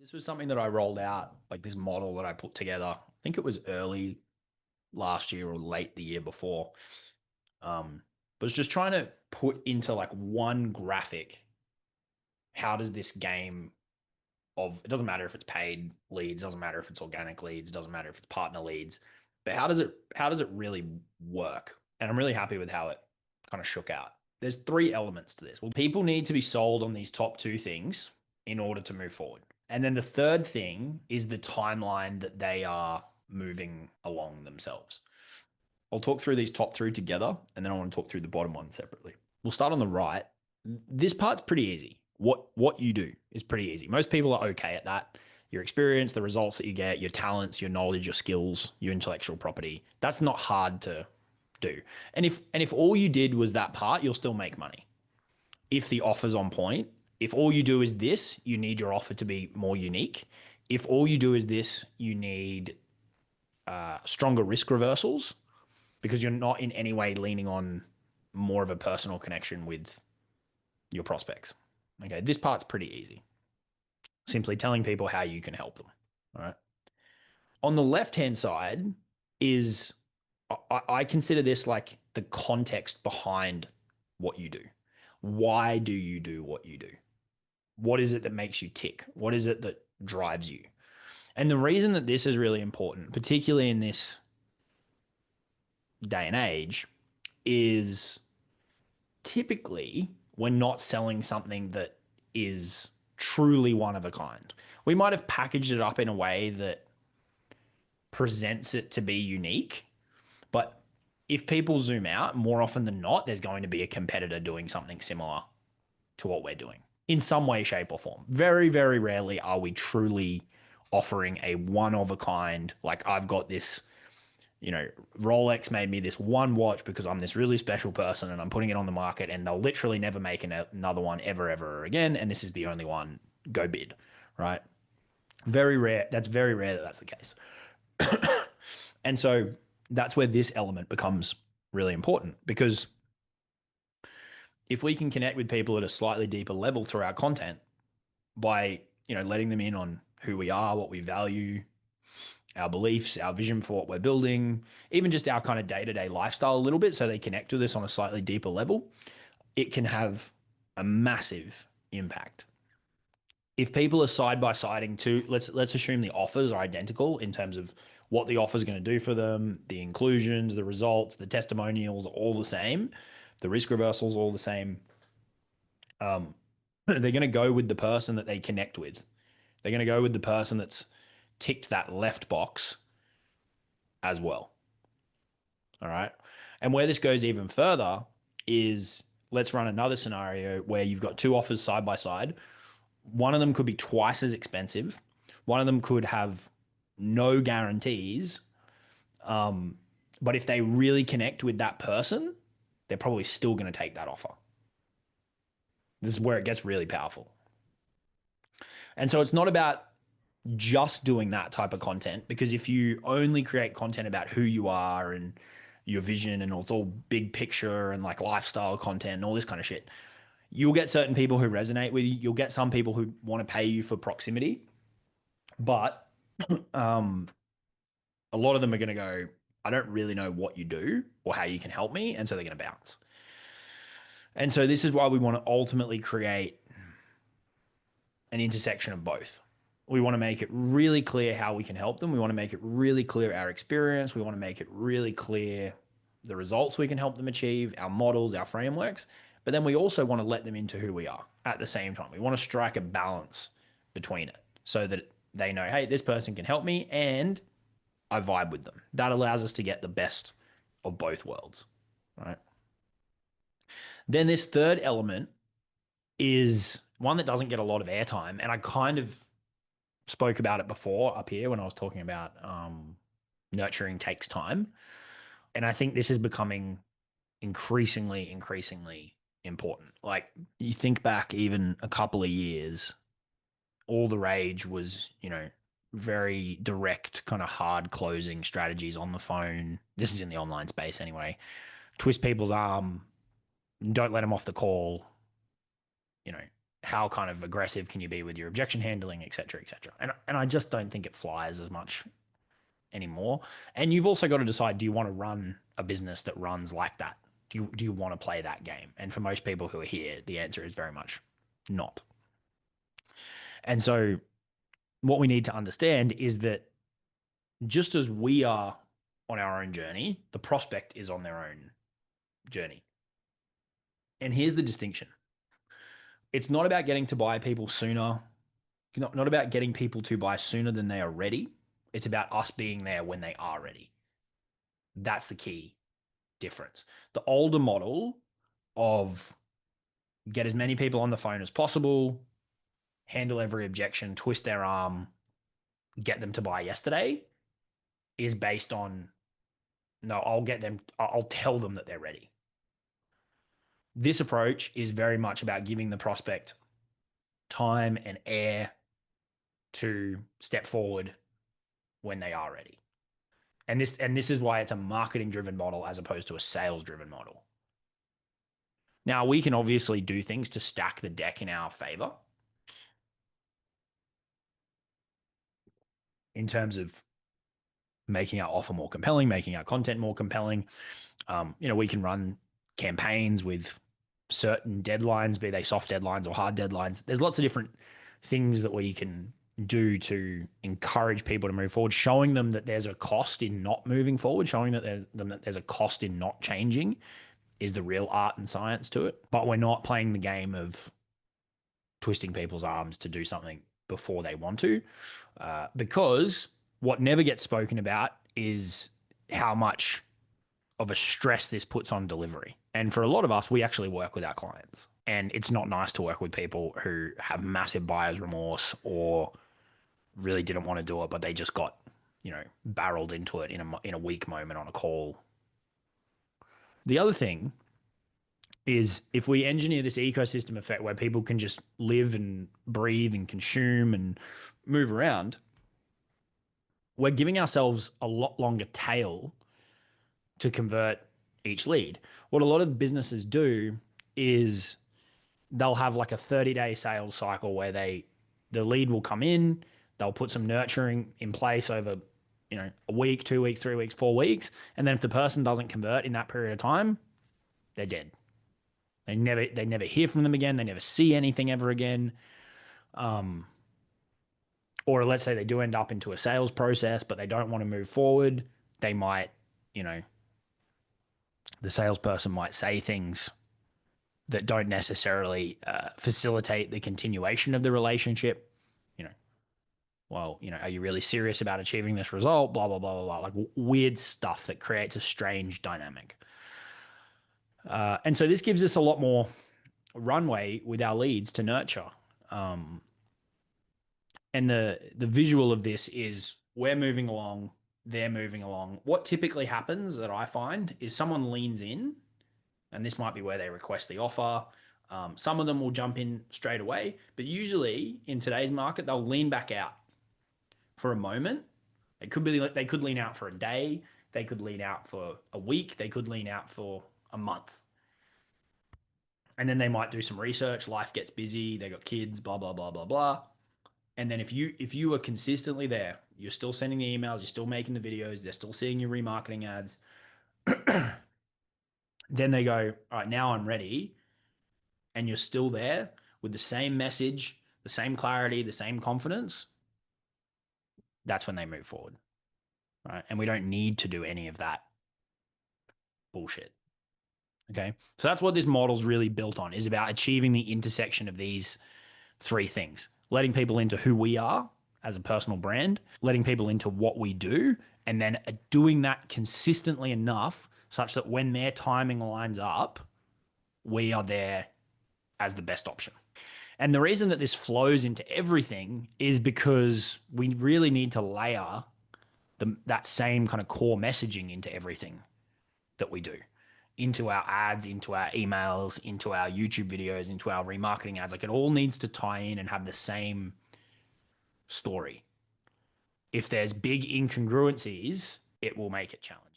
This was something that I rolled out, like this model that I put together. I think it was early last year or late the year before. But it's just trying to put into like one graphic, how does this game of, it doesn't matter if it's paid leads, doesn't matter if it's organic leads, doesn't matter if it's partner leads, but how does it really work? And I'm really happy with how it kind of shook out. There's three elements to this. Well, people need to be sold on these top two things in order to move forward. And then the third thing is the timeline that they are moving along themselves. I'll talk through these top three together, and then I want to talk through the bottom one separately. We'll start on the right. This part's pretty easy. What you do is pretty easy. Most people are okay at that. Your experience, the results that you get, your talents, your knowledge, your skills, your intellectual property. That's not hard to do. And if all you did was that part, you'll still make money. If the offer's on point, if all you do is this, you need your offer to be more unique. If all you do is this, you need stronger risk reversals because you're not in any way leaning on more of a personal connection with your prospects. Okay, this part's pretty easy. Simply telling people how you can help them. All right. On the left hand side is I consider this like the context behind what you do. Why do you do what you do? What is it that makes you tick? What is it that drives you? And the reason that this is really important, particularly in this day and age, is typically we're not selling something that is truly one of a kind. We might have packaged it up in a way that presents it to be unique, but if people zoom out, more often than not, there's going to be a competitor doing something similar to what we're doing in some way, shape, or form. Very, very rarely are we truly offering a one of a kind, like I've got this, Rolex made me this one watch because I'm this really special person and I'm putting it on the market and they'll literally never make another one ever again. And this is the only one, go bid, right? Very rare. That's very rare that that's the case. And so that's where this element becomes really important because if we can connect with people at a slightly deeper level through our content by, letting them in on who we are, what we value, our beliefs, our vision for what we're building, even just our kind of day-to-day lifestyle a little bit so they connect with us on a slightly deeper level, it can have a massive impact. If people are side by siding to, let's assume the offers are identical in terms of what the offer is going to do for them, the inclusions, the results, the testimonials are all the same, the risk reversals all the same. They're going to go with the person that they connect with. They're going to go with the person that's ticked that left box as well. All right. And where this goes even further is let's run another scenario where you've got two offers side by side. One of them could be twice as expensive. One of them could have no guarantees. But if they really connect with that person, they're probably still going to take that offer. This is where it gets really powerful. And so it's not about just doing that type of content because if you only create content about who you are and your vision and it's all big picture and like lifestyle content and all this kind of shit, you'll get certain people who resonate with you. You'll get some people who want to pay you for proximity, but a lot of them are going to go, I don't really know what you do or how you can help me. And so they're going to bounce. And so this is why we want to ultimately create an intersection of both. We want to make it really clear how we can help them. We want to make it really clear our experience. We want to make it really clear the results we can help them achieve, our models, our frameworks. But then we also want to let them into who we are at the same time. We want to strike a balance between it so that they know, hey, this person can help me and I vibe with them. That allows us to get the best of both worlds, right? Then this third element is one that doesn't get a lot of airtime. And I kind of spoke about it before up here when I was talking about nurturing takes time. And I think this is becoming increasingly important. Like you think back even a couple of years, all the rage was, very direct, kind of hard closing strategies on the phone. This is in the online space anyway. Twist people's arm, don't let them off the call, How kind of aggressive can you be with your objection handling, et cetera, et cetera. And I just don't think it flies as much anymore. And you've also got to decide, do you want to run a business that runs like that? Do you want to play that game? And for most people who are here, the answer is very much not. And so what we need to understand is that just as we are on our own journey, the prospect is on their own journey. And here's the distinction. It's not about getting to buy people sooner, not about getting people to buy sooner than they are ready. It's about us being there when they are ready. That's the key difference. The older model of get as many people on the phone as possible, handle every objection, twist their arm, get them to buy yesterday is based on no, I'll tell them that they're ready. This approach is very much about giving the prospect time and air to step forward when they are ready. And this is why it's a marketing driven model as opposed to a sales driven model. Now, we can obviously do things to stack the deck in our favor in terms of making our offer more compelling, making our content more compelling. We can run campaigns with certain deadlines, be they soft deadlines or hard deadlines. There's lots of different things that we can do to encourage people to move forward, showing them that there's a cost in not moving forward, showing that there's a cost in not changing is the real art and science to it. But we're not playing the game of twisting people's arms to do something before they want to, because what never gets spoken about is how much of a stress this puts on delivery. And for a lot of us, we actually work with our clients. And it's not nice to work with people who have massive buyer's remorse or really didn't want to do it, but they just got, barreled into it in a weak moment on a call. The other thing is if we engineer this ecosystem effect where people can just live and breathe and consume and move around, we're giving ourselves a lot longer tail to convert each lead. What a lot of businesses do is they'll have like a 30-day sales cycle where the lead will come in, they'll put some nurturing in place over, a week, 2 weeks, 3 weeks, 4 weeks, and then if the person doesn't convert in that period of time, they're dead. They never hear from them again. They never see anything ever again. Or let's say they do end up into a sales process, but they don't want to move forward. They might, the salesperson might say things that don't necessarily facilitate the continuation of the relationship. Are you really serious about achieving this result? Blah, blah, blah, blah, blah. Like weird stuff that creates a strange dynamic. And so this gives us a lot more runway with our leads to nurture. And the visual of this is we're moving along, they're moving along. What typically happens that I find is someone leans in, and this might be where they request the offer. Some of them will jump in straight away, but usually in today's market, they'll lean back out for a moment. They could lean out for a day, they could lean out for a week, they could lean out for a month. And then they might do some research. Life gets busy. They got kids, blah, blah, blah, blah, blah. And then if you are consistently there, you're still sending the emails, you're still making the videos, they're still seeing your remarketing ads, then they go, all right, now I'm ready. And you're still there with the same message, the same clarity, the same confidence. That's when they move forward. Right. And we don't need to do any of that bullshit. Okay. So that's what this model's really built on, is about achieving the intersection of these three things: letting people into who we are as a personal brand, letting people into what we do, and then doing that consistently enough such that when their timing lines up, we are there as the best option. And the reason that this flows into everything is because we really need to layer that same kind of core messaging into everything that we do, into our ads, into our emails, into our YouTube videos, into our remarketing ads. Like it all needs to tie in and have the same story. If there's big incongruencies, it will make it challenging.